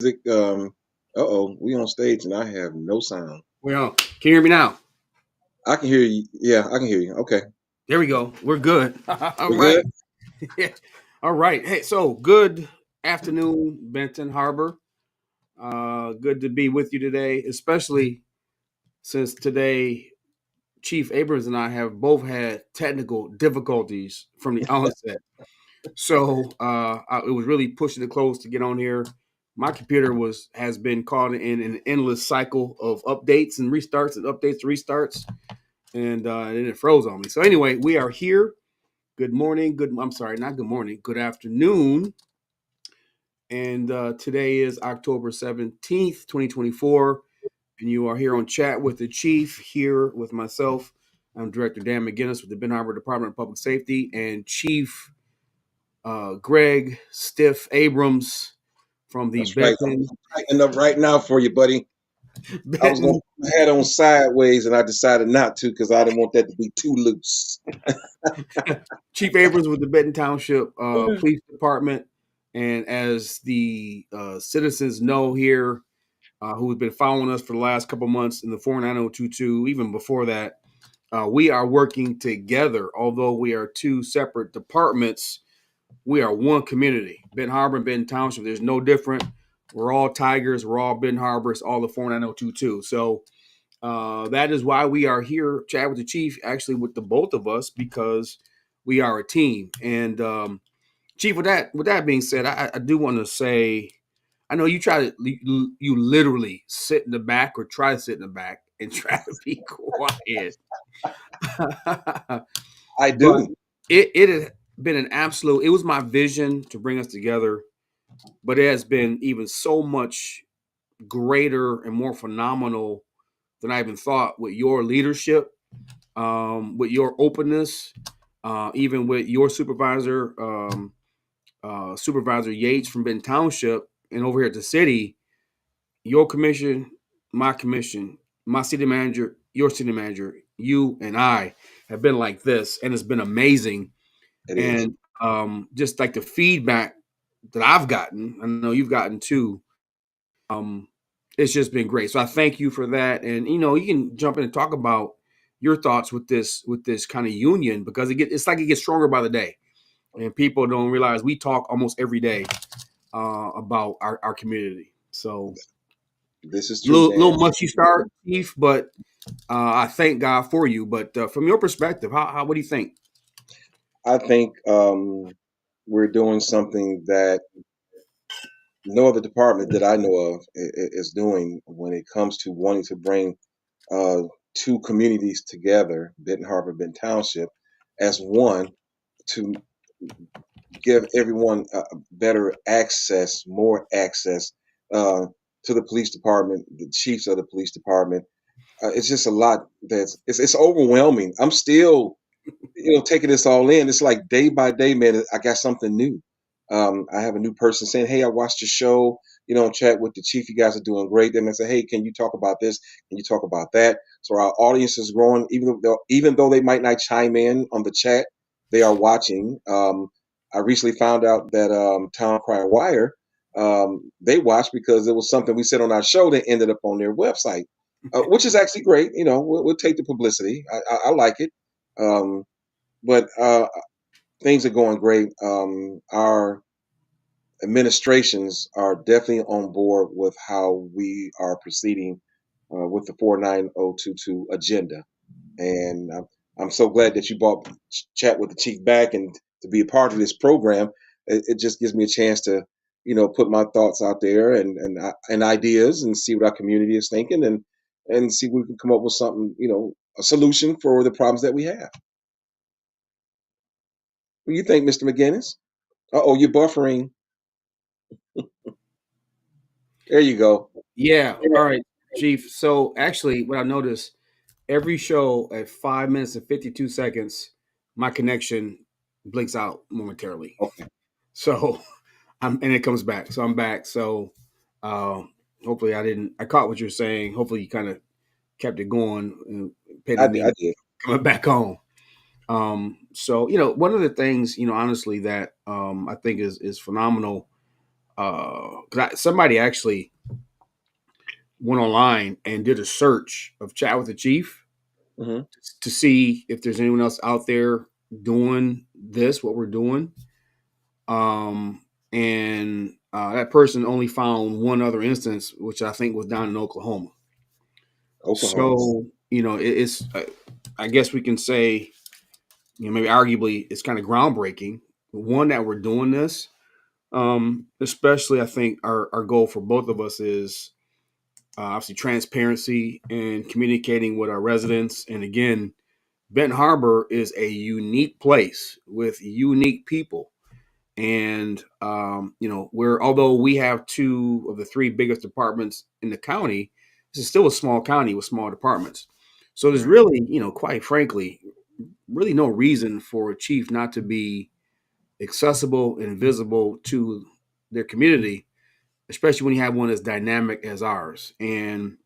We on stage and I have no sound. Well, can you hear me now? I can hear you. Yeah, I can hear you. Okay, There we go. We're good. All we right. good. All right. Hey, so good afternoon, Benton Harbor. Good to be with you today, especially since today Chief Abrams and I have both had technical difficulties from the onset. So it was really pushing it close to get on here. My computer has been caught in an endless cycle of updates and restarts and updates, restarts, and then it froze on me. So anyway, we are here. Good morning. I'm sorry, not good morning. Good afternoon. And today is October 17th, 2024. And you are here on Chat with the Chief, here with myself. I'm Director Dan McGinnis with the Ben Harbor Department of Public Safety, and Chief Greg Stiff Abrams from the That's right. I'm Benton. tightening up right now for you, buddy. I was going Benton to put my head on sideways, and I decided not to because I didn't want that to be too loose. Chief Abrams with the Benton Township Police Department. And as the citizens know here, who have been following us for the last couple months in the 49022, even before that, we are working together. Although we are two separate departments, we are one community. Benton Harbor and Benton Township, there's no different. We're all Tigers. We're all Benton Harbor. It's all the 49022. So that is why we are here, chat with the chief, actually with the both of us, because we are a team. And Chief, with that being said, I do want to say, I know you literally sit in the back or try to sit in the back and try to be quiet. I But do. it has been an absolute. It was my vision to bring us together, but it has been even so much greater and more phenomenal than I even thought with your leadership, with your openness, even with your supervisor, Supervisor Yates from Benton Township, and over here at the city, your commission, my city manager, your city manager, you and I have been like this, and it's been amazing. It is. And just like the feedback that I've gotten, I know you've gotten too. Um, it's just been great. So I thank you for that. And you can jump in and talk about your thoughts with this kind of union, because it's like it gets stronger by the day, and people don't realize we talk almost every day about our community. So This is true, little Dan. mushy start, Chief, but I thank God for you. But from your perspective, how what do you think? I think we're doing something that no other department that I know of is doing when it comes to wanting to bring uh, two communities together, Benton Harbor, Benton Township, as one to give everyone better access, more access to the police department, the chiefs of the police department. It's just a lot it's overwhelming. I'm still, taking this all in. It's like day by day, man, I got something new. I have a new person saying, "Hey, I watched your show, chat with the chief. You guys are doing great." Then I say, "Hey, can you talk about this? Can you talk about that?" So our audience is growing, even though they might not chime in on the chat, they are watching. I recently found out that Town Crier Wire, they watched because it was something we said on our show that ended up on their website, which is actually great. We'll take the publicity. I like it. Um, but things are going great. Our administrations are definitely on board with how we are proceeding with the 49022 agenda. And I'm so glad that you brought Chat with the Chief back and to be a part of this program. It just gives me a chance to, put my thoughts out there and ideas and see what our community is thinking and see if we can come up with something, a solution for the problems that we have. What do you think, Mr. McGinnis? Oh, you're buffering. There you go. Yeah, all right, Chief. So actually, what I noticed, every show at 5 minutes and 52 seconds, my connection blinks out momentarily. Okay. So and it comes back. So I'm back. So uh, hopefully I caught what you're saying. Hopefully you kind of kept it going and I, pitted I me did. coming back home. So one of the things, honestly, that I think is phenomenal Somebody actually went online and did a search of Chat with the Chief Hmm. to see if there's anyone else out there doing this, what we're doing. Um, and that person only found one other instance, which I think was down in Oklahoma. Oklahoma. So, it's, I guess we can say, maybe arguably it's kind of groundbreaking. One, that we're doing this. Especially, I think our goal for both of us is obviously transparency and communicating with our residents. And again, Benton Harbor is a unique place with unique people. And, we're, although we have two of the three biggest departments in the county, this is still a small county with small departments. So there's Right. really, quite frankly, really no reason for a chief not to be accessible and visible to their community, especially when you have one as dynamic as ours. And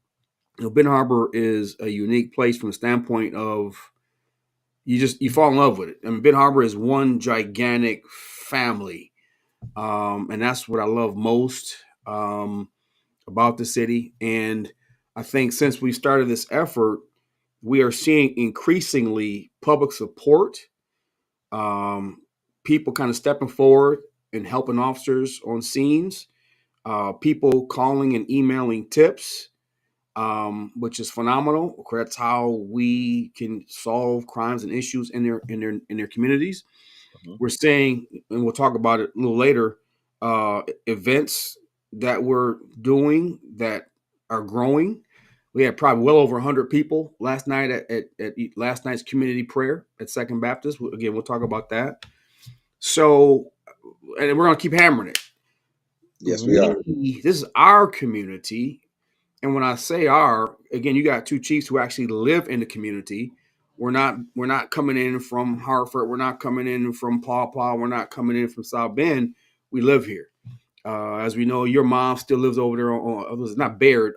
Benton Harbor is a unique place from the standpoint of you fall in love with it. I mean, Benton Harbor is one gigantic family, and that's what I love most about the city. And I think since we started this effort, we are seeing increasingly public support, um, people kind of stepping forward and helping officers on scenes, people calling and emailing tips, which is phenomenal. That's how we can solve crimes and issues in their communities. Hmm. We're seeing, and we'll talk about it a little later, events that we're doing that are growing. We had probably well over 100 people last night at last night's community prayer at Second Baptist. Again, we'll talk about that. So, and we're going to keep hammering it. Yes, we are. This is our community. And when I say our, again, you got two chiefs who actually live in the community. We're not coming in from Hartford. We're not coming in from Paw Paw. We're not coming in from South Bend. We live here. As we know, your mom still lives over there on it's not Baird,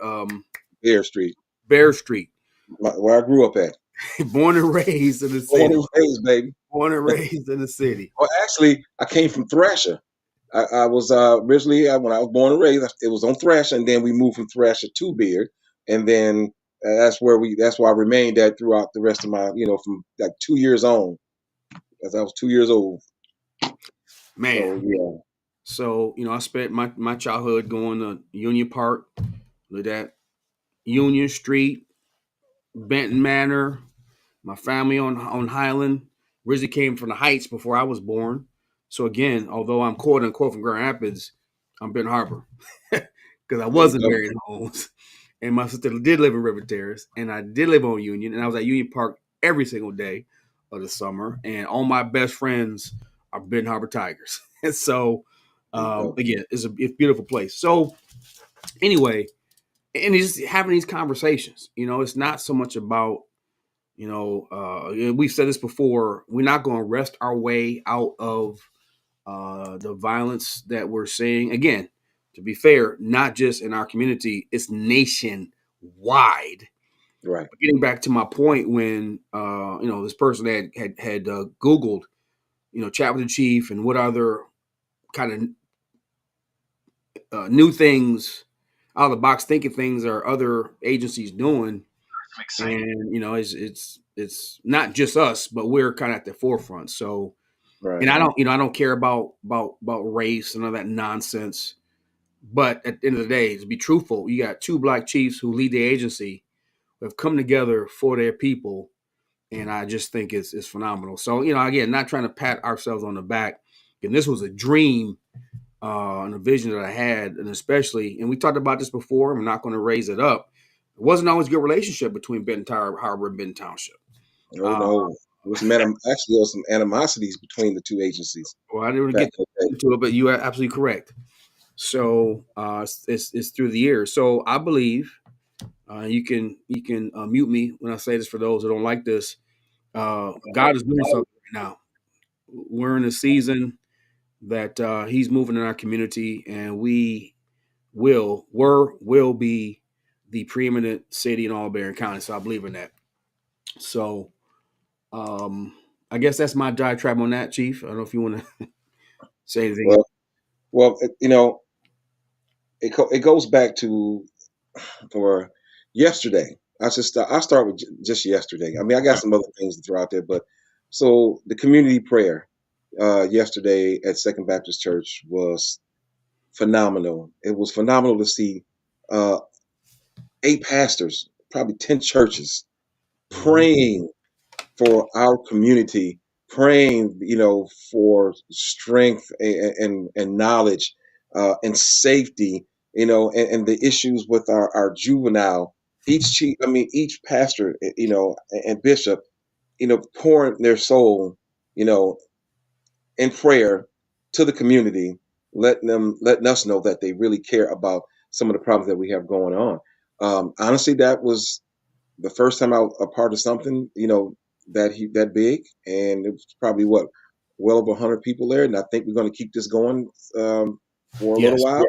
Bear Street, Bear Street. where I grew up at. Born and raised in the Born city. and raised, baby. Born and raised in the city. Well, actually, I came from Thrasher. I was originally when I was born and raised, it was on Thrasher, and then we moved from Thrasher to Beard, and then that's where I remained at throughout the rest of my, from like 2 years on, as I was 2 years old. Man. So yeah. So, I spent my childhood going to Union Park, look at Union Street, Benton Manor. My family on Highland originally came from the Heights before I was born. So again, although I'm quote unquote from Grand Rapids, I'm Benton Harbor because I There you wasn't go. Marion Holmes, and my sister did live in River Terrace, and I did live on Union, and I was at Union Park every single day of the summer, and all my best friends are Benton Harbor Tigers, and so There you go. again, it's a beautiful place. So anyway, and just having these conversations, it's not so much about we've said this before. We're not going to rest our way out of the violence that we're seeing. Again, to be fair, not just in our community, it's nationwide. Right. But getting back to my point, when this person had Googled, chat with the chief and what other kind of new things, out of the box thinking things are other agencies doing. And it's not just us, but we're kind of at the forefront. So, Right. and I don't care about race and all that nonsense. But at the end of the day, to be truthful, you got two black chiefs who lead the agency who have come together for their people, and I just think it's phenomenal. So, again, not trying to pat ourselves on the back, and this was a dream and a vision that I had, and especially, and we talked about this before. I'm not going to raise it up. It wasn't always a good relationship between Benton Harbor and Benton Township. No, Uh, no. Actually, there was some animosities between the two agencies well, I didn't really back get in the day. into it, but you are absolutely correct. So it's through the years. So I believe you can mute me when I say this for those who don't like this. God is doing something right now. We're in a season that He's moving in our community, and will be the preeminent city in all of Barron County. So I believe in that. So I guess that's my diatribe on that, Chief. I don't know if you want to say anything. Well, well, it goes back to or yesterday. I start with just yesterday. I mean, I got Okay. some other things to throw out there, but so the community prayer yesterday at Second Baptist Church was phenomenal. It was phenomenal to see uh, 8 pastors, probably 10 churches, Mhm. praying for our community, praying, for strength and knowledge and safety, and the issues with our juvenile. Each pastor, and bishop, pouring their soul, you know, in prayer to the community, letting us know that they really care about some of the problems that we have going on. Honestly, that was the first time I was a part of something, that big, and it was probably well over 100 people there, and I think we're going to keep this going for a little Yes. while.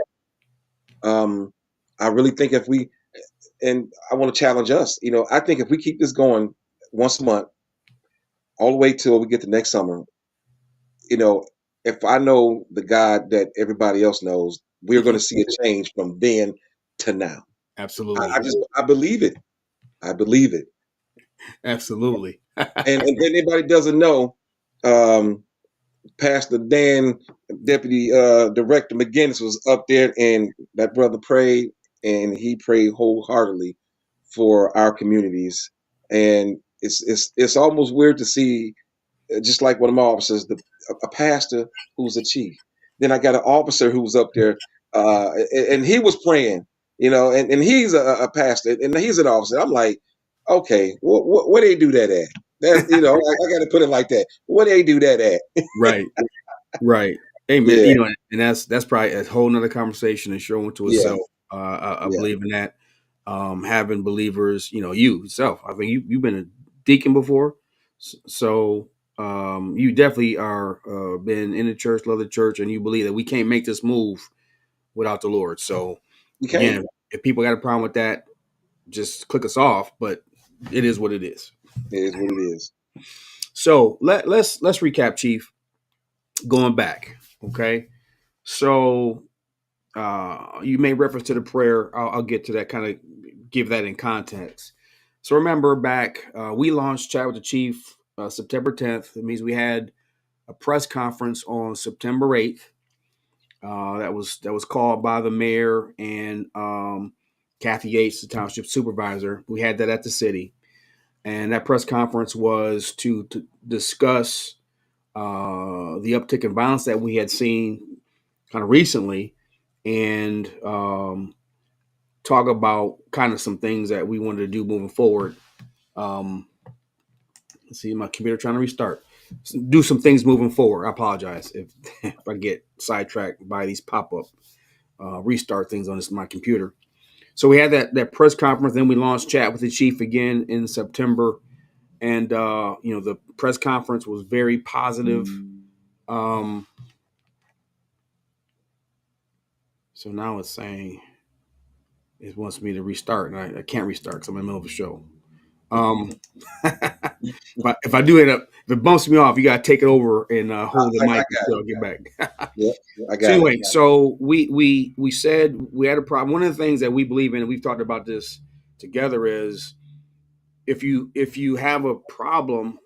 I really think if we, and I want to challenge us, I think if we keep this going once a month, all the way till we get to next summer, you know, if I know the God that everybody else knows, we're going to see a change from then to now. I Absolutely. just I believe it. I believe it. Absolutely. And if anybody doesn't know, um, Pastor Dan, Deputy Director McGinnis was up there, and that brother prayed, and he prayed wholeheartedly for our communities. And it's almost weird to see, just like one of my officers, a pastor who's a chief. Then I got an officer who's up there, and he was praying, and he's a pastor, and he's an officer. I'm like, okay, where they do that at? That I got to put it like that. Where they do that at? Right. Right. Amen. Yeah, And that's probably a whole nother conversation and showing to yeah, itself. I yeah. believe in that. Having believers, you yourself. I think you've been a deacon before, so you definitely are been in the church, love the church, and you believe that we can't make this move without the Lord. So You can't. again, if people got a problem with that, just click us off. But it is what it is. It is what it is. So let's recap, Chief. Going back, okay. So you made reference to the prayer. I'll get to that, kind of give that in context. So remember back, we launched Chat with the Chief September 10th. It means we had a press conference on September 8th. That was called by the mayor and Kathy Yates, the township supervisor. We had that at the city, and that press conference was to discuss the uptick in violence that we had seen kind of recently, and talk about kind of some things that we wanted to do moving forward. Um, let's see, my computer trying to restart. Do some things moving forward. I apologize if I get sidetracked by these pop up restart things on my computer. So we had that press conference, then we launched Chat with the Chief again in September, and the press conference was very positive. Um, so now it's saying it wants me to restart, and I can't restart because I'm in the middle of a show. Um, if I do it up, if it bumps me off, you gotta take it over and hold the I mic got until it. I get back. Yep, I So got it. anyway, so we said we had a problem. One of the things that we believe in, and we've talked about this together, is if you have a problem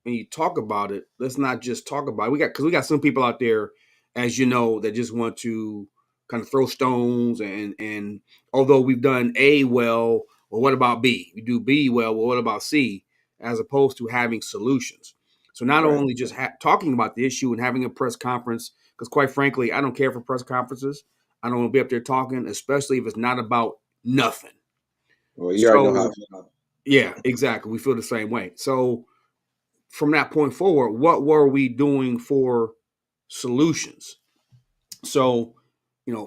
and you talk about it, let's not just talk about it. We got some people out there, as you know, that just want to kind of throw stones, and although we've done A well, well, what about B? We do B well, what about C? As opposed to having solutions. So not Right. only just talking about the issue and having a press conference, because quite frankly, I don't care for press conferences. I don't want to be up there talking, especially if it's not about nothing. Well, you already know how I So feel about yeah, exactly. We feel the same way. So from that point forward, what were we doing for solutions? So,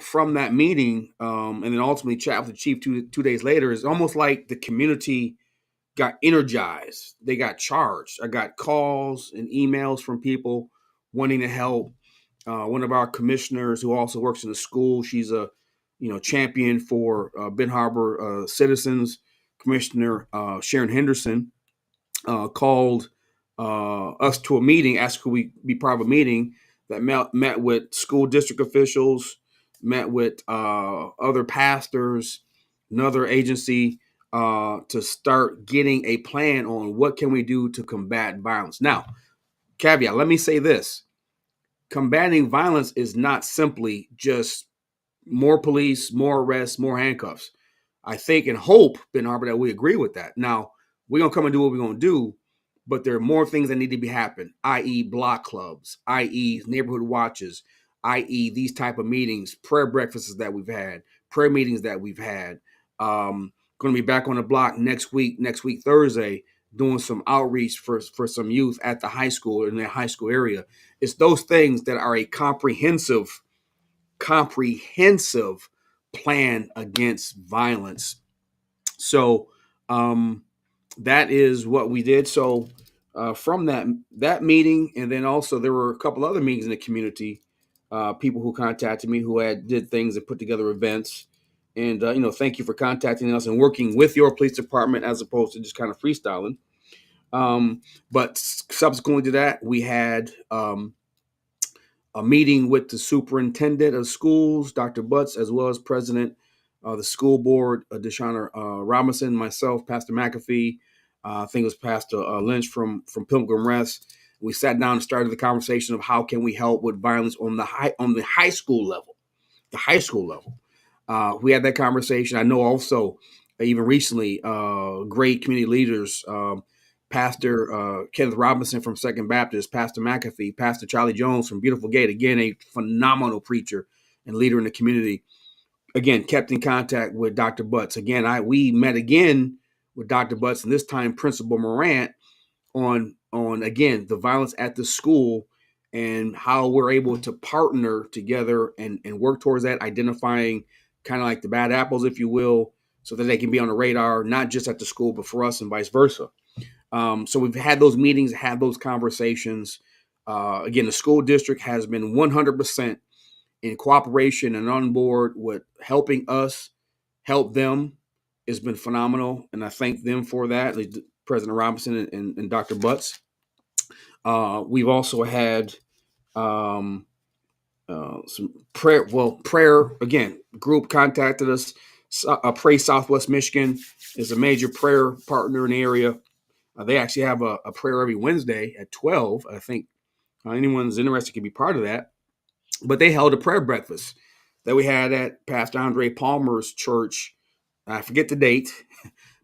from that meeting, and then ultimately chat with the chief two days later, is almost like the community got energized. They got charged. I got calls and emails from people wanting to help. One of our commissioners, who also works in the school, she's a champion for Ben Harbor citizens. Commissioner Sharon Henderson called us to a meeting, asked could we be part of a meeting that met with school district officials, met with other pastors, another agency to start getting a plan on what can we do to combat violence. Now, caveat, let me say this. Combating violence is not simply just more police, more arrests, more handcuffs. I think and hope, Ben Harbor, that we agree with that. Now, we're going to come and do what we're going to do, but there are more things that need to be happen, i.e. block clubs, i.e. neighborhood watches, i.e. these type of meetings, prayer breakfasts that we've had, prayer meetings that we've had. Going to be back on the block next week Thursday, doing some outreach for some youth at the high school in their high school area. It's those things that are a comprehensive plan against violence. So that is what we did. So from that meeting, and then also there were a couple other meetings in the community. People who contacted me who did things and put together events. And thank you for contacting us and working with your police department as opposed to just kind of freestyling. But subsequently to that, we had a meeting with the superintendent of schools, Dr. Butts, as well as president of the school board, Deshauna Robinson, myself, Pastor McAfee. I think it was Pastor Lynch from Pilgrim Rest. We sat down and started the conversation of how can we help with violence on the high school level. The high school level. We had that conversation. I know also, even recently, great community leaders, Pastor Kenneth Robinson from Second Baptist, Pastor McAfee, Pastor Charlie Jones from Beautiful Gate, again, a phenomenal preacher and leader in the community, again, kept in contact with Dr. Butts. Again, we met again with Dr. Butts, and this time Principal Morant on again, the violence at the school and how we're able to partner together and work towards that, identifying kind of like the bad apples, if you will, so that they can be on the radar, not just at the school, but for us and vice versa. So we've had those meetings, had those conversations. Again, the school district has been 100% in cooperation and on board with helping us help them. It's been phenomenal, and I thank them for that, President Robinson and Dr. Butts. We've also had some prayer again. Group contacted us. Pray Southwest Michigan is a major prayer partner in the area. They actually have a prayer every Wednesday at 12. I think anyone's interested can be part of that. But they held a prayer breakfast that we had at Pastor Andre Palmer's church. I forget the date,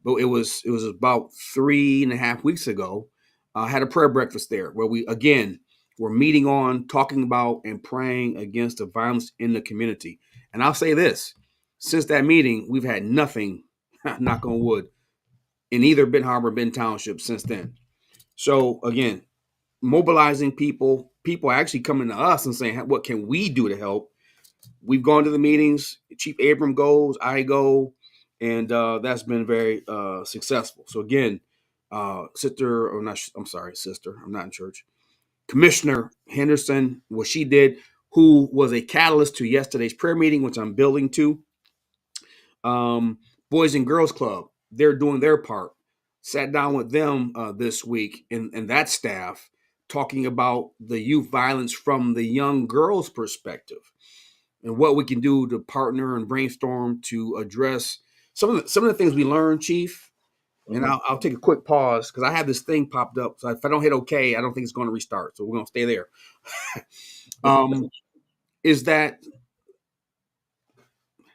but it was about 3.5 weeks ago. Had a prayer breakfast there where we again were meeting on, talking about, and praying against the violence in the community. And I'll say this: since that meeting, we've had nothing, knock on wood, in either Benton Harbor or Benton Township since then. So again, mobilizing people actually coming to us and saying, what can we do to help? We've gone to the meetings. Chief Abram goes, I go, and that's been very successful. So again, sister, or not, I'm sorry, sister, I'm not in church. Commissioner Henderson, what she did, who was a catalyst to yesterday's prayer meeting, which I'm building to. Boys and Girls Club, they're doing their part. Sat down with them this week and that staff talking about the youth violence from the young girls' perspective and what we can do to partner and brainstorm to address some of the things we learned, Chief. And I'll take a quick pause because I have this thing popped up. So if I don't hit OK, I don't think it's going to restart. So we're going to stay there. Is that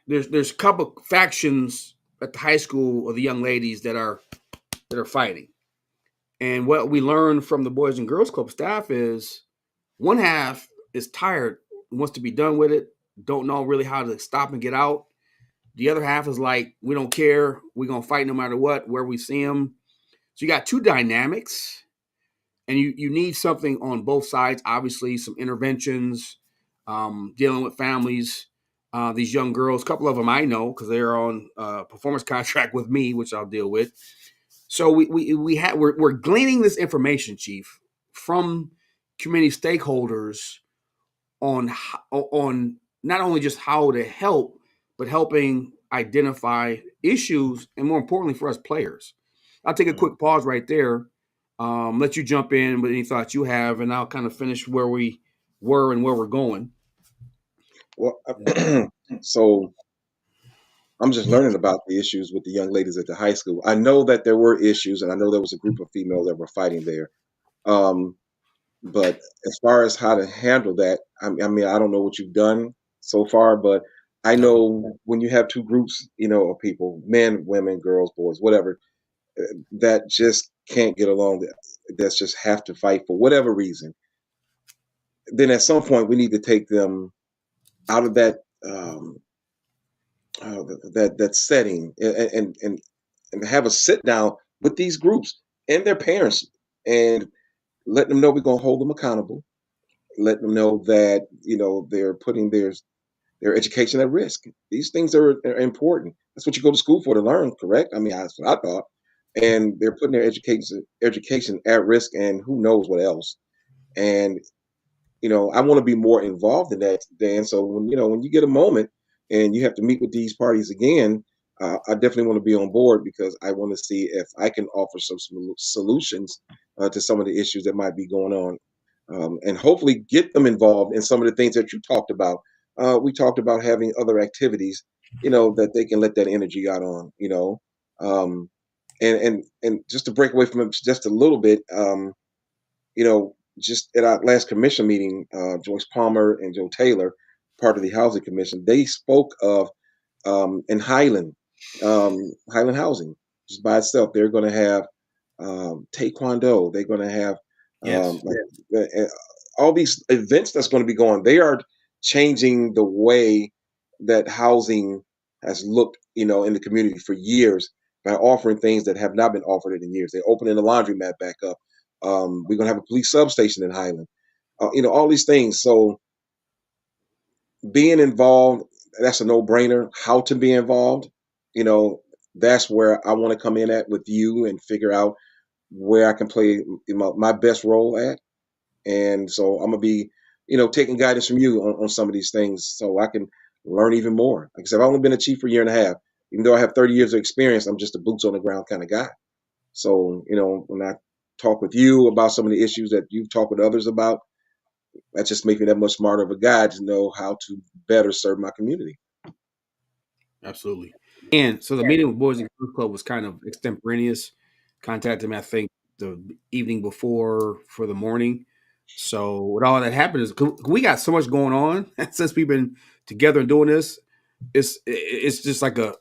there's a couple factions at the high school of the young ladies that are fighting. And what we learned from the Boys and Girls Club staff is one half is tired, wants to be done with it, don't know really how to stop and get out. The other half is like, we don't care. We're going to fight no matter what, where we see them. So you got two dynamics, and you need something on both sides. Obviously, some interventions, dealing with families. These young girls, a couple of them I know because they're on performance contract with me, which I'll deal with. So we're gleaning this information, Chief, from community stakeholders on not only just how to help, but helping identify issues, and more importantly for us players. I'll take a quick pause right there, let you jump in with any thoughts you have, and I'll kind of finish where we were and where we're going. Well, Yeah. so I'm just learning about the issues with the young ladies at the high school. I know that there were issues, and I know there was a group of females that were fighting there. Um, but as far as how to handle that, I mean, I don't know what you've done so far, but I No. know when you have two groups, of people, men, women, girls, boys, whatever, that just can't get along, that's just have to fight for whatever reason, then at some point we need to take them out of that setting, and have a sit down with these groups and their parents, and let them know we're going to hold them accountable, let them know that they're putting their education at risk. These things are important. That's what you go to school for, to learn, correct? I mean, that's what I thought. And they're putting their education at risk, and who knows what else. And I want to be more involved in that, Dan. So when you get a moment and you have to meet with these parties again, I definitely want to be on board, because I want to see if I can offer some solutions to some of the issues that might be going on, and hopefully get them involved in some of the things that you talked about. We talked about having other activities, that they can let that energy out on, um, and just to break away from it just a little bit. Just at our last commission meeting, Joyce Palmer and Joe Taylor, part of the Housing Commission, they spoke of, in Highland Housing, just by itself, they're going to have taekwondo. They're going to have Yes. all these events that's going to be going. They are changing the way that housing has looked, in the community for years, by offering things that have not been offered in years. They're opening the laundromat back up. We're going to have a police substation in Highland. All these things. So being involved, that's a no-brainer. How to be involved, you know, that's where I want to come in at with you and figure out where I can play my best role at. And so I'm gonna be, taking guidance from you on some of these things, so I can learn even more. Like I said, I've only been a chief for a year and a half. Even though I have 30 years of experience, I'm just a boots on the ground kind of guy. So, when I talk with you about some of the issues that you've talked with others about, that just makes me that much smarter of a guy to know how to better serve my community. Absolutely. And so the meeting with Boys and Girls Club was kind of extemporaneous. Contacted me, I think, the evening before for the morning. So what all that happened is we got so much going on since we've been together and doing this. It's just like a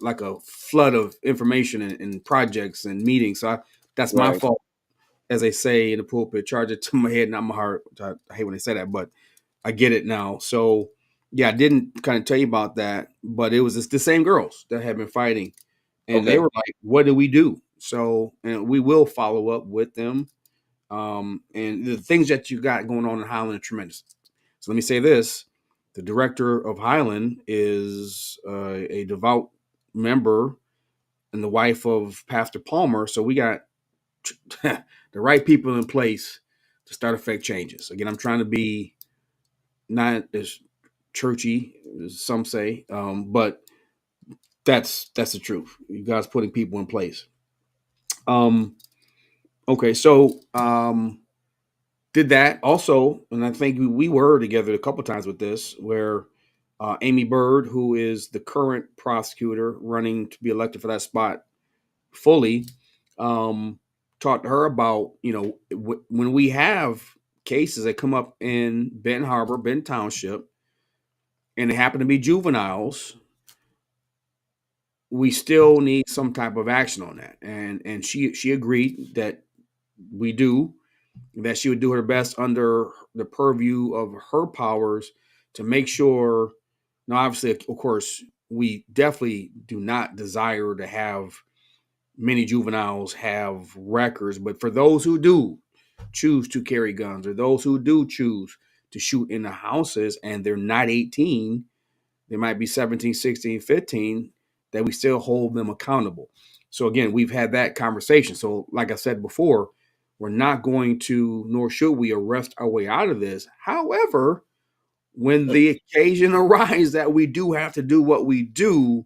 flood of information and projects and meetings. So that's my Right. fault, as they say in the pulpit. Charge it to my head, not my heart. I hate when they say that, but I get it now. So yeah, I didn't kind of tell you about that, but it was the same girls that had been fighting, and they Okay. were like, "What do we do?" So, and we will follow up with them. And the things that you got going on in Highland are tremendous. So let me say this: the director of Highland is a devout member and the wife of Pastor Palmer. So we got the right people in place to start affect changes. Again, I'm trying to be not as churchy as some say, but that's the truth. You guys putting people in place. Um, okay, so did that also, and I think we were together a couple times with this, where Amy Bird, who is the current prosecutor running to be elected for that spot fully, um, talked to her about when we have cases that come up in Benton Harbor, Benton Township, and they happen to be juveniles, we still need some type of action on that. And she agreed that we do, that she would do her best under the purview of her powers to make sure. Now, obviously, of course, we definitely do not desire to have many juveniles have records, but for those who do choose to carry guns, or those who do choose to shoot in the houses and they're not 18, they might be 17, 16, 15, that we still hold them accountable. So again, we've had that conversation. So like I said before, we're not going to, nor should we, arrest our way out of this. However, when the occasion arises that we do have to do what we do,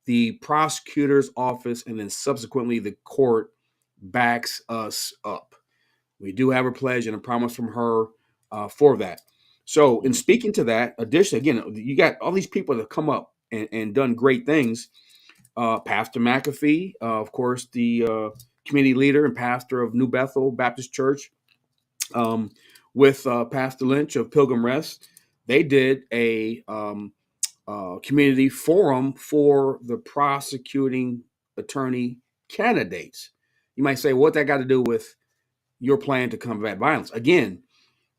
the prosecutor's office and then subsequently the court backs us up. We do have a pledge and a promise from her for that. So, in Mhm. speaking to that, addition again, you got all these people that have come up and done great things. Pastor McAfee, of course, the community leader and pastor of New Bethel Baptist Church, um, with Pastor Lynch of Pilgrim Rest, they did a community forum for the prosecuting attorney candidates. You might say, what that got to do with your plan to combat violence? Again,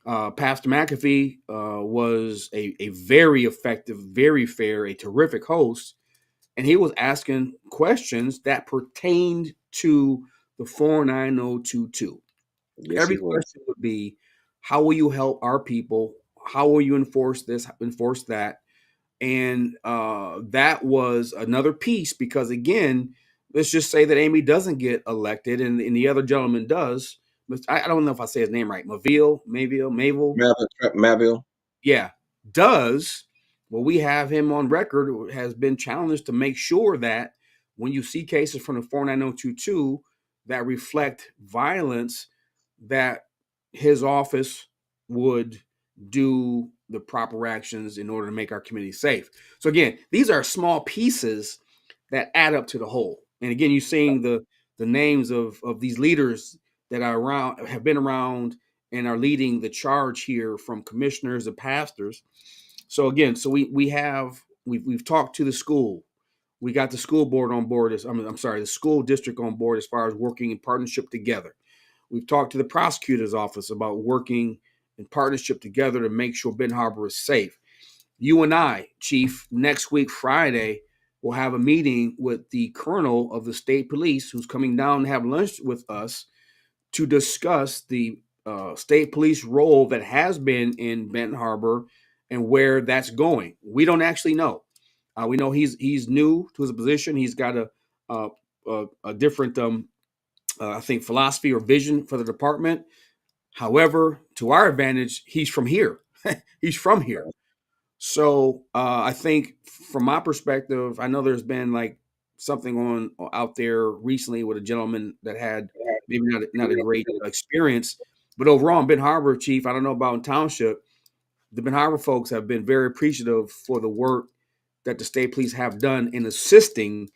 Pastor McAfee was a very effective, very fair, a terrific host, and he was asking questions that pertained to the 49022. Yes, Every he was. question would be, how will you help our people? How will you enforce this, enforce that? And that was another piece because, again, let's just say that Amy doesn't get elected and the other gentleman does. I don't know if I say his name right. Mavel, Maville. yeah, does. Well, we have him on record, has been challenged to make sure that when you see cases from the 49022 that reflect violence, that his office would do the proper actions in order to make our community safe. So again, these are small pieces that add up to the whole. And again, you're seeing the names of these leaders that are around, have been around and are leading the charge here, from commissioners and pastors. So again, so we've talked to the school. We got the school board on board. I'm sorry, the school district on board as far as working in partnership together. We've talked to the prosecutor's office about working in partnership together to make sure Ben Harbor is safe. You and I, Chief, next week, Friday, will have a meeting with the colonel of the state police who's coming down to have lunch with us to discuss the state police role that has been in Benton Harbor and where that's going. We don't actually know. We know he's new to his position. He's got a, a different, I think, philosophy or vision for the department. However, to our advantage, he's from here. He's from here. So I think, from my perspective, I know there's been like something on out there recently with a gentleman that had maybe not a great experience, but overall in Ben Harbor, Chief, I don't know about in Township, the Ben Harbor folks have been very appreciative for the work that the state police have done in assisting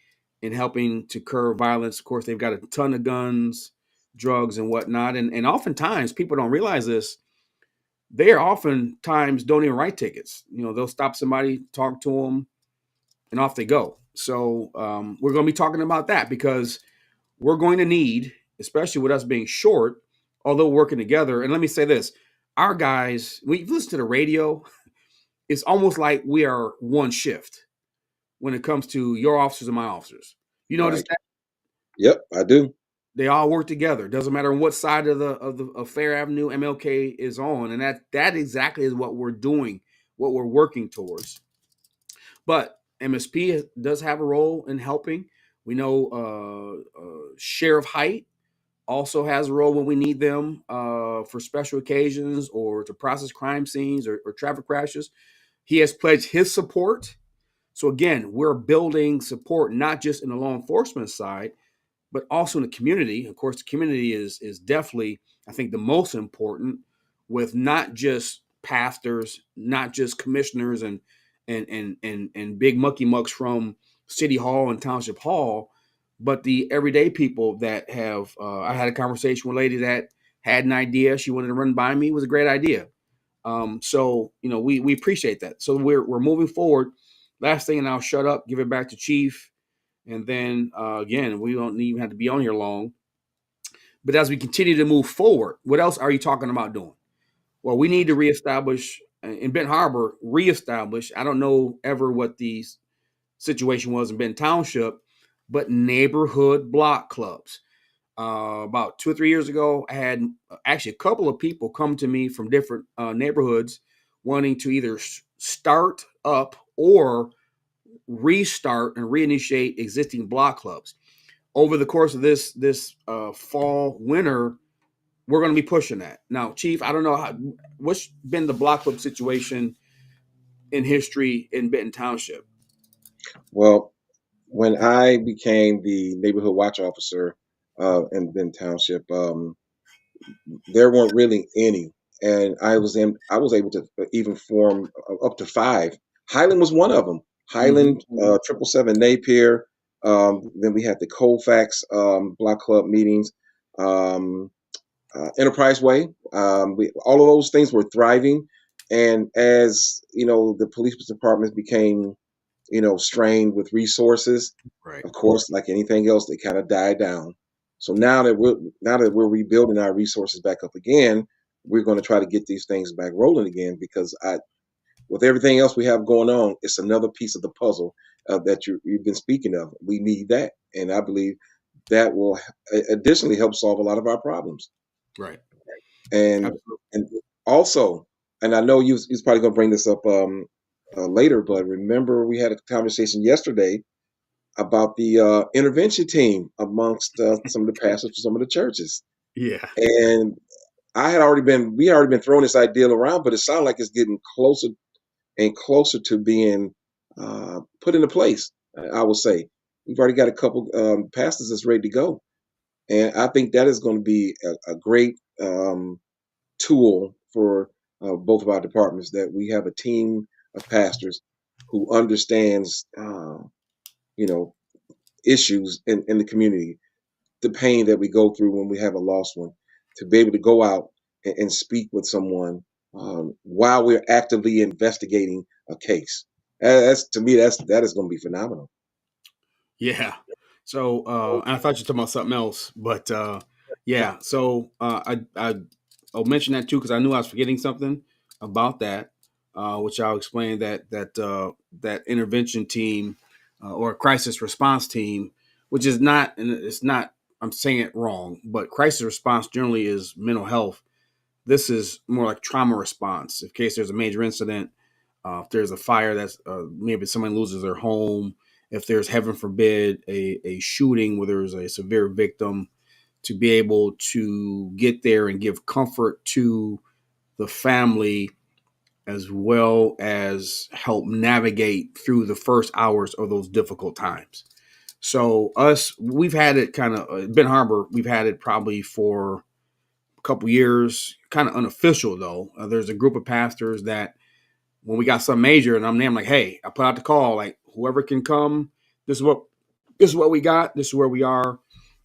in helping to curb violence. Of course, they've got a ton of guns, drugs, and whatnot, and oftentimes people don't realize this, they are oftentimes don't even write tickets. You know, they'll stop somebody, talk to them, and off they go. So we're going to be talking about that because we're going to need, especially with us being short, although working together. And let me say this: our guys, we listen to the radio. It's almost like we are one shift when it comes to your officers and my officers. You notice Right. that Yep, I do. they all work together. Doesn't matter on what side of Fair Avenue MLK is on, and that exactly is what we're doing, what we're working towards. But MSP does have a role in helping. We know Sheriff Height also has a role when we need them for special occasions or to process crime scenes or traffic crashes. He has pledged his support. So again, we're building support not just in the law enforcement side, but also in the community. Of course, the community is definitely, I think, the most important, with not just pastors, not just commissioners and big mucky mucks from City Hall and Township Hall, but the everyday people that have. I had a conversation with a lady that had an idea. She wanted to run by me. It was a great idea. So we appreciate that. So we're moving forward. Last thing, and I'll shut up. Give it back to Chief, and then again, we don't even have to be on here long. But as we continue to move forward, what else are you talking about doing? Well, we need to reestablish in Benton Harbor, reestablish. I don't know ever what the situation was in Benton Township, but neighborhood block clubs. About 2 or 3 years ago, I had actually a couple of people come to me from different neighborhoods wanting to either start up or restart and reinitiate existing block clubs. Over the course of this fall winter, we're going to be pushing that. Now, Chief, I don't know what's been the block club situation in history in Benton Township. Well, when I became the neighborhood watch officer in Ben Township, there weren't really any. and I was able to even form up to 5. Highland was one of them. Hmm. Highland, 777 Napier. Then we had the Colfax Block Club meetings. Um, Enterprise Way. All of those things were thriving, and as the police department became strained with resources, Right. of course, like anything else, they kind of died down. So now that we're rebuilding our resources back up again, we're going to try to get these things back rolling again because with everything else we have going on, it's another piece of the puzzle that you've been speaking of. We need that, and I believe that will additionally help solve a lot of our problems. Right. And Absolutely. and also, and I know you was probably going to bring this up later, but remember we had a conversation yesterday about the intervention team amongst some of the pastors for some of the churches, Yeah. and we had already been throwing this idea around, but it sounds like it's getting closer and closer to being put into place. I would say we've already got a couple pastors that's ready to go, and I think that is going to be a great tool for both of our departments, that we have a team of pastors who understands you know issues in the community, the pain that we go through when we have a lost one, to be able to go out and speak with someone while we're actively investigating a case. That's to me, that is going to be phenomenal. Yeah. So and I thought you were talking about something else, but yeah. So I'll mention that too because I knew I was forgetting something about that, which I'll explain that intervention team or crisis response team, which is not, and it's not. I'm saying it wrong, but crisis response generally is mental health. This is more like trauma response in case there's a major incident. If there's a fire that's maybe someone loses their home, if there's, heaven forbid, a shooting where there's a severe victim, to be able to get there and give comfort to the family as well as help navigate through the first hours of those difficult times. So we've had it kind of Ben Harbor. We've had it probably for a couple years, kind of unofficial though. There's a group of pastors that when we got something major and I'm there, I'm like, hey, I put out the call, like whoever can come, this is what this is what we got, this is where we are.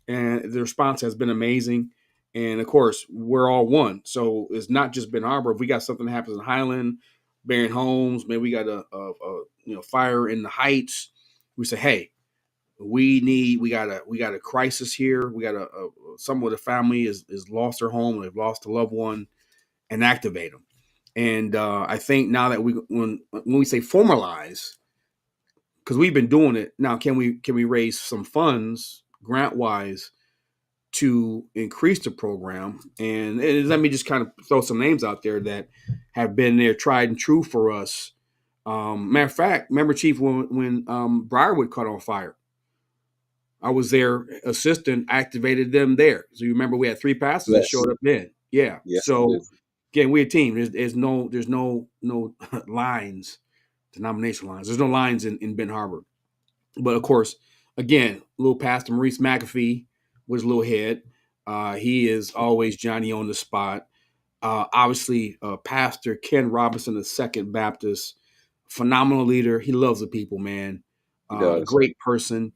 And the response has been amazing. And of course, we're all one. So it's not just Ben Harbor. If we got something that happens in Highland, Barron Homes, maybe we got a fire in the Heights, we say, hey, we got a crisis here. We got someone with a family is lost their home, they've lost a loved one, and activate them. And I think now that when we say formalize, because we've been doing it now, can we raise some funds grant wise to increase the program? And let me just kind of throw some names out there that have been there, tried and true for us. Matter of fact, remember, Chief, when Briarwood caught on fire, I was their assistant, activated them there. So you remember we had 3 pastors that Yes, showed up then. Yeah. yes, I So do. again, we're a team. There's no lines, denomination lines. There's no lines in Ben Harbor. But of course, again, little Pastor Maurice McAfee was a little head. He is always Johnny on the spot. Obviously, Pastor Ken Robinson, the Second Baptist, phenomenal leader. He loves the people, man. He does. Great person.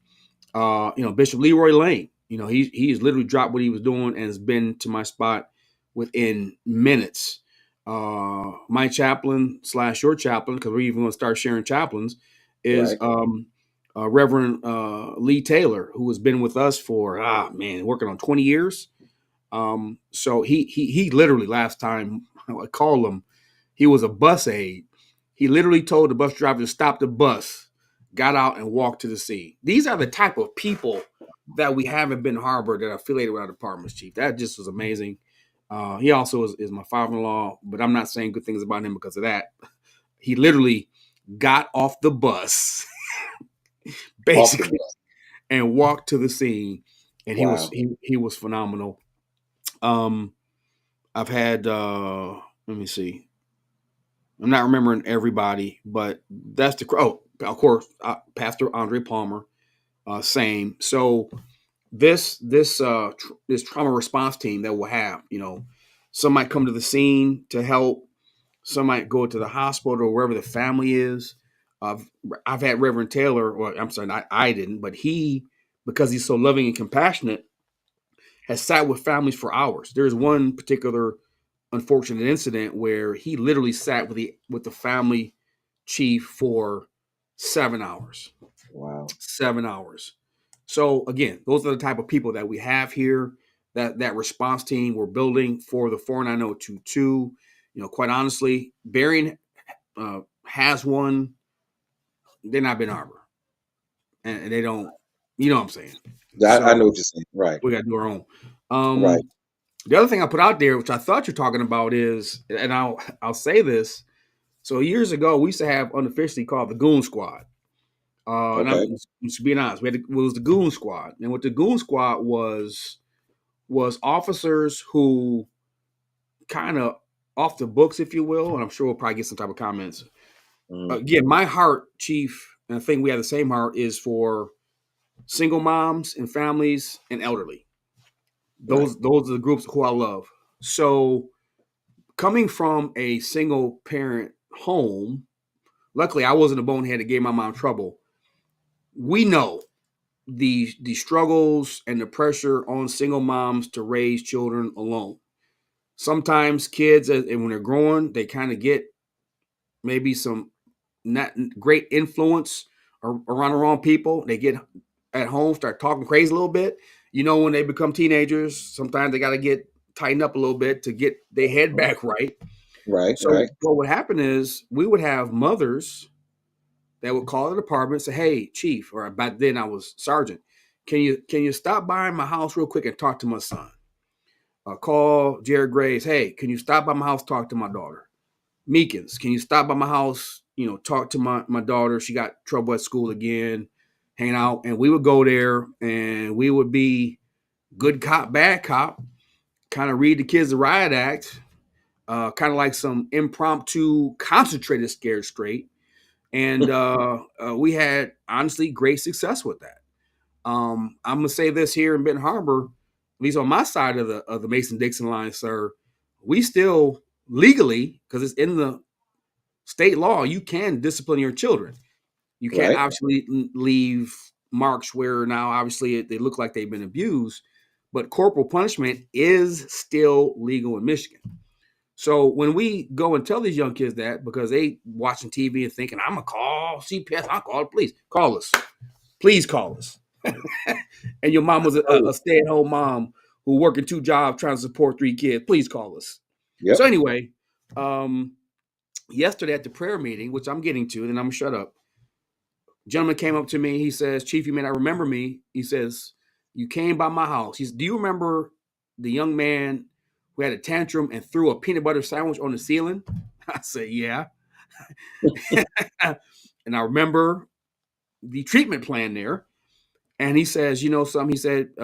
Bishop Leroy Lane. He's literally dropped what he was doing and has been to my spot within minutes. My chaplain slash your chaplain, because we're even going to start sharing chaplains, is Right. Reverend Lee Taylor, who has been with us for working on 20 years. So he literally, last time I called him, he was a bus aide. He literally told the bus driver to stop the bus, got out and walked to the scene. These are the type of people that we have in Ben Harbor that are affiliated with our departments, Chief. That just was amazing. He also is my father-in-law, but I'm not saying good things about him because of that. He literally got off the bus, Off the basically, bus. and walked to the scene, and he was Wow. he was phenomenal. Um, I've had let me see. I'm not remembering everybody, but that's of course, Pastor Andre Palmer, same. So this trauma response team that we'll have, Some might come to the scene to help. Some might go to the hospital or wherever the family is. I've had Reverend Taylor, or I'm sorry, I didn't, but he, because he's so loving and compassionate, has sat with families for hours. There's one particular unfortunate incident where he literally sat with the family chief for 7 hours. Wow. 7 hours. So again, those are the type of people that we have here. That response team we're building for the 49022. Quite honestly, Berrien has one. They're not Ben Harbor, and they don't. You know what I'm saying? I know So what you're saying. Right. we got to do our own. Right. The other thing I put out there, which I thought you're talking about, is, and I'll say this. So years ago, we used to have unofficially called the Goon Squad. And Okay. I'm just being honest, it was the Goon Squad, and what the Goon Squad was officers who kind of off the books, if you will. And I'm sure we'll probably get some type of comments. Mhm. Again, my heart, Chief, and I think we have the same heart, is for single moms and families and elderly. Right. Those are the groups who I love. So coming from a single parent home, luckily I wasn't a bonehead that gave my mom trouble. We know the struggles and the pressure on single moms to raise children alone. Sometimes kids, and when they're growing, they kind of get maybe some not great influence around the wrong people. They get at home, start talking crazy a little bit. When they become teenagers, sometimes they got to get tightened up a little bit to get their head back right. Right. So Right. what would happen is we would have mothers that would call the department and say, "Hey, chief," or back then I was sergeant. Can you stop by my house real quick and talk to my son? Call Jared Graves. Hey, can you stop by my house, talk to my daughter? Meekins, can you stop by my house? Talk to my daughter. She got trouble at school again. Hang out, and we would go there, and we would be good cop, bad cop. Kind of read the kids the riot act. Kind of like some impromptu, concentrated, scared straight. And we had honestly great success with that. I'm gonna say this here in Benton Harbor, at least on my side of the Mason Dixon line, sir. We still legally, because it's in the state law, you can discipline your children. You can't Right. obviously leave marks where now obviously they look like they've been abused, but corporal punishment is still legal in Michigan. So when we go and tell these young kids that, because they watching TV and thinking, I'm gonna call CPS, I'll call the police. Call us. Please call us. And your mom was Oh, a stay-at-home mom who working two jobs trying to support three kids. Please call us. So yep. anyway, um, yesterday at the prayer meeting, which I'm getting to, and I'm gonna shut up. Gentleman came up to me. He says, "Chief, you may not remember me." He says, "You came by my house." He says, "Do you remember the young man who had a tantrum and threw a peanut butter sandwich on the ceiling?" I said, "Yeah." And I remember the treatment plan there. And he says, "You know something?" He said,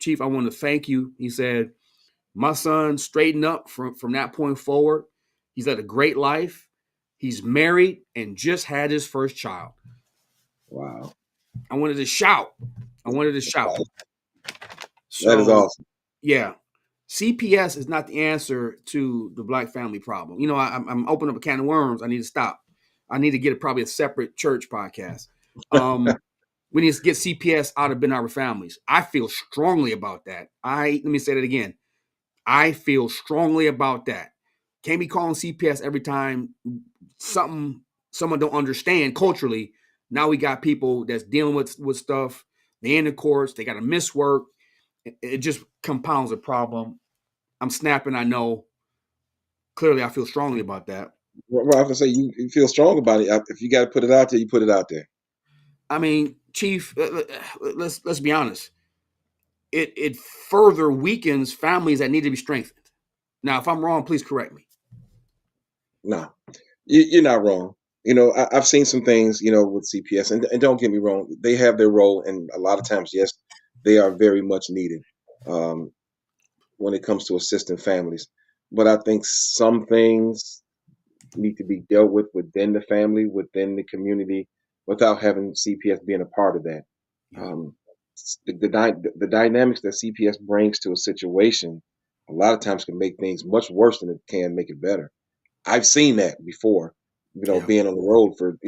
"Chief, I want to thank you." He said, "My son straightened up from that point forward. He's had a great life. He's married and just had his first child." Wow. I wanted to shout. I wanted to shout. That is So, awesome. yeah, CPS is not the answer to the black family problem. I'm opening up a can of worms. I need to stop. I need to get probably a separate church podcast. We need to get CPS out of Ben Harbor families. I feel strongly about that. Let me say that again. I feel strongly about that. Can't be calling CPS every time someone don't understand culturally. Now we got people that's dealing with stuff. They in the courts. They got to miss work. It just compounds the problem. I'm snapping. I know. Clearly, I feel strongly about that. Well, I have to say you feel strong about it. If you got to put it out there, you put it out there. I mean, Chief, let's be honest. It further weakens families that need to be strengthened. Now, if I'm wrong, please correct me. No, you're not wrong. I've seen some things, with CPS, and don't get me wrong, they have their role, and a lot of times, yes, they are very much needed um, when it comes to assisting families. But I think some things need to be dealt with within the family, within the community, without having CPS being a part of that. Yeah. Um, the dynamics that CPS brings to a situation a lot of times can make things much worse than it can make it better. I've seen that before, Yeah. being on the road for,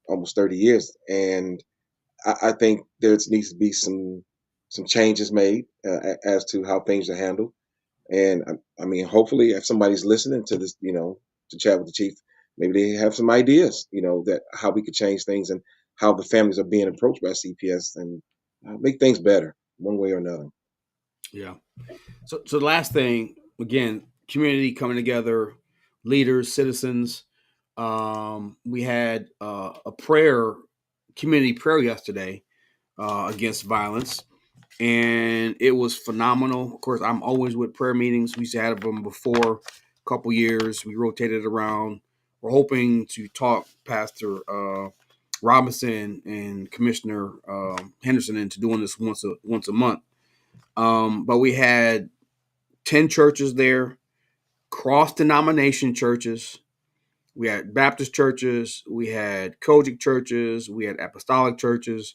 almost 30 years. And I think there needs to be some changes made as to how things are handled. And I mean, hopefully, if somebody's listening to this, to chat with the chief, maybe they have some ideas, that how we could change things and how the families are being approached by CPS and make things better one way or another. Yeah. So the last thing, again, community coming together, leaders, citizens. We had a community prayer yesterday against violence, and it was phenomenal. Of course, I'm always with prayer meetings. We used to have them before a couple years. We rotated around. We're hoping to talk Pastor Robinson and Commissioner Henderson into doing this once a month. But we had 10 churches there, cross denomination churches. We had Baptist churches, we had Kojic churches, we had apostolic churches.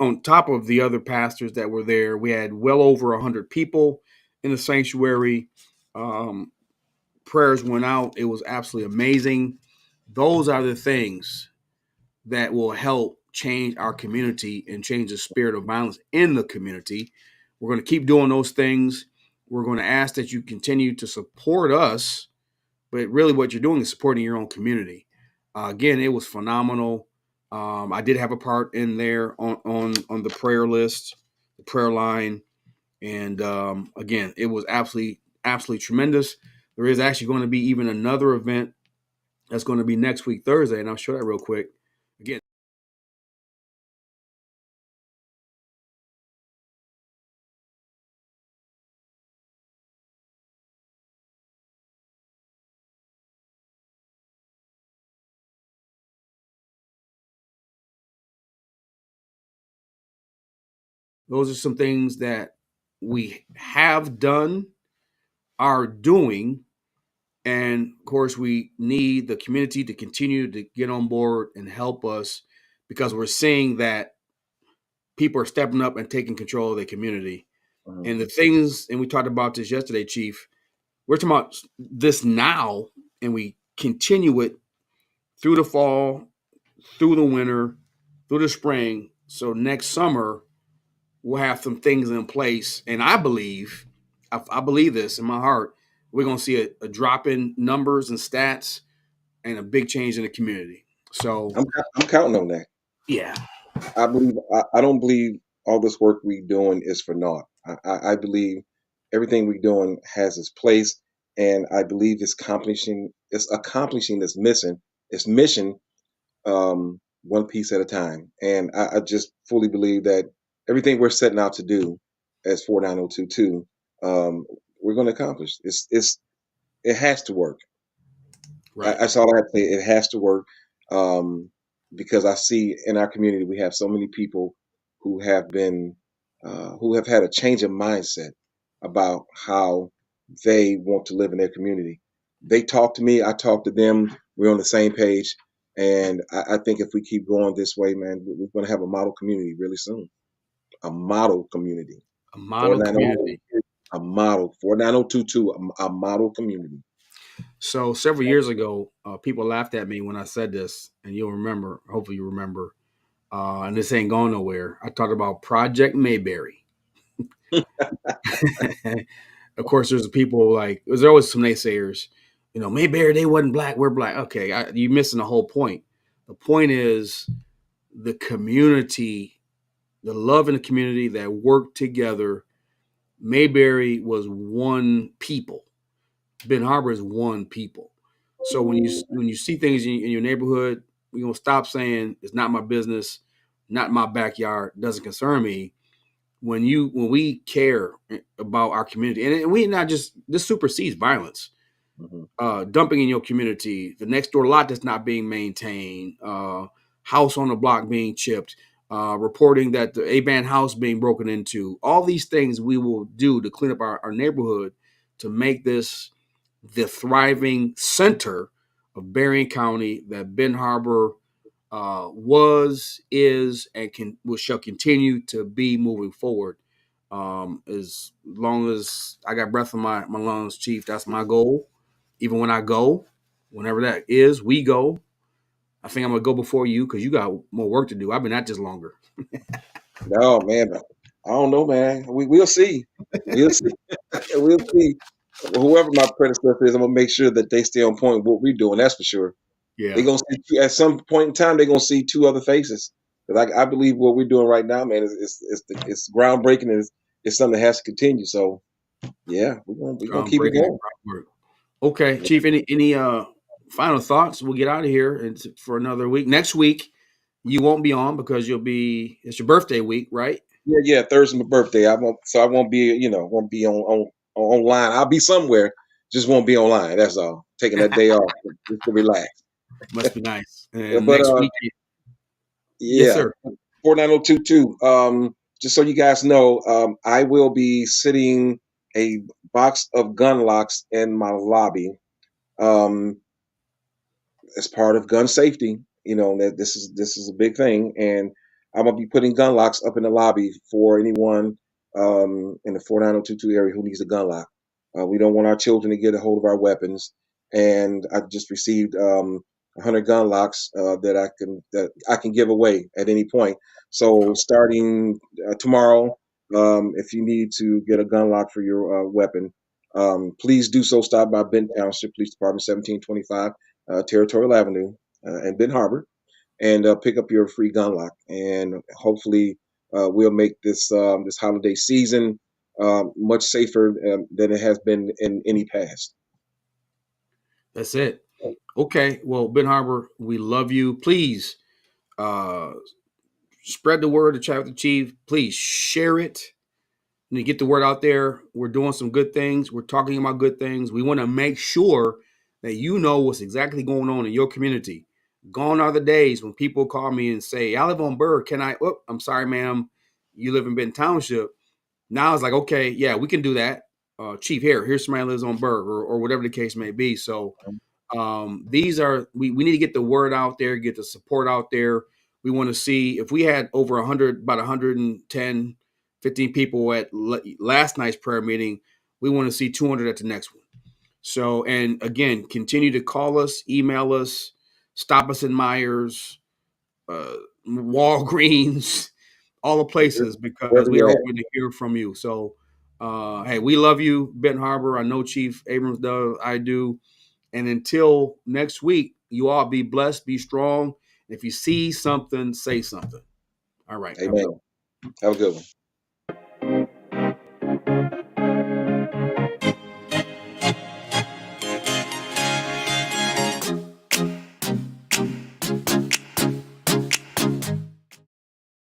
On top of the other pastors that were there, we had well over 100 people in the sanctuary. Um, Prayers went out. It was absolutely amazing. Those are the things that will help change our community and change the spirit of violence in the community. We're going to keep doing those things. We're going to ask that you continue to support us, but really what you're doing is supporting your own community. Again, it was phenomenal. I did have a part in there on the prayer list, the prayer line, and again, it was absolutely tremendous. There is actually going to be even another event that's going to be next week Thursday, and I'll show that real quick. Again, those are some things that we have done, are doing, and of course, we need the community to continue to get on board and help us because we're seeing that people are stepping up and taking control of their community. Mhm. And the things, and we talked about this yesterday, Chief, we're talking about this now, and we continue it through the fall, through the winter, through the spring. So next summer, we'll have some things in place. And I believe this in my heart, we're going to see a drop in numbers and stats and a big change in the community. So, I'm counting on that. yeah, I don't believe all this work we doing is for naught. I believe everything we doing has its place, and I believe it's accomplishing its mission, one piece at a time. And I just fully believe that everything we're setting out to do as 49022, we're going to accomplish. It has to work. right. That's all I have to say. It has to work, um, because I see in our community we have so many people who have been who have had a change of mindset about how they want to live in their community. They talk to me, I talk to them. We're on the same page, and I think if we keep going this way, man, we're going to have a model community really soon. A model community. A model 490, community. a model 49022, a model community. So several years ago, people laughed at me when I said this, and you'll remember. Hopefully, you remember. And this ain't going nowhere. I talked about Project Mayberry. Of course, there's people like there's always some naysayers. You know, Mayberry they wasn't black. We're black. Okay, you're missing the whole point. The point is the community, the love in the community that worked together. Mayberry was one people. Ben Harbor is one people. So when you see things in your neighborhood, we're gonna stop saying it's not my business, not my backyard, doesn't concern me. When we care about our community, and we not just this supersedes violence. Mhm. Dumping in your community, the next door lot that's not being maintained, house on the block being chipped, reporting that the A-band house being broken into, all these things we will do to clean up our neighborhood to make this the thriving center of Berrien County that Ben Harbor was, is, and shall continue to be moving forward. As long as I got breath in my lungs, Chief, that's my goal. Even when I go, whenever that is, we go. I think I'm gonna go before you because you got more work to do. I've been at this longer. No, man, I don't know, man. We'll see. We'll see. We'll see. Whoever my predecessor is, I'm gonna make sure that they stay on point with what we're doing. That's for sure. They're Yeah, gonna see at some point in time. They're gonna see two other faces. Because I believe what we're doing right now, man, it's groundbreaking and it's something that has to continue. So yeah, we're gonna keep it breaking and going. groundwork. Okay, Chief. Any final thoughts? We'll get out of here and for another week. Next week, you won't be on because it's your birthday week, right? Yeah, yeah. Thursday's my birthday. I won't be, won't be online. I'll be somewhere, just won't be online. That's all. Taking that day off just to relax. Must be nice. Yeah, And but next week, yes, yeah, sir. 49022. Just so you guys know, I will be sitting a box of gun locks in my lobby. Um, as part of gun safety. That this is a big thing, and I'm gonna be putting gun locks up in the lobby for anyone in the 49022 area who needs a gun lock. We don't want our children to get a hold of our weapons, and I just received 100 gun locks that I can give away at any point. So starting tomorrow, if you need to get a gun lock for your weapon, please do so. Stop by Benton Township Police Department, 1725 Territorial Avenue in Benton Harbor, and pick up your free gun lock. And hopefully, we'll make this holiday season much safer than it has been in any past. That's it. Okay. Well, Ben Harbor, we love you. Please uh, spread the word to Chat with the Chief. Please share it. To get the word out there. We're doing some good things. We're talking about good things. We want to make sure that you know what's exactly going on in your community. Gone are the days when people call me and say, I live on Burr. Can I? Oh, I'm sorry, ma'am. You live in Benton Township. Now it's like, okay, yeah, we can do that. Chief, here's somebody who lives on Burr or whatever the case may be. So these are we need to get the word out there, get the support out there. We want to see if we had over 100, about 110, 15 people at last night's prayer meeting. We want to see 200 at the next one. So, and again, continue to call us, email us, stop us in Myers, uh, Walgreens, all the places because Wherever we are you're at. open to hear from you. So, hey, we love you, Benton Harbor. I know Chief Abrams does. I do. And until next week, you all be blessed, be strong. If you see something, say something. All right. Have a good one. Amen. Have a good one.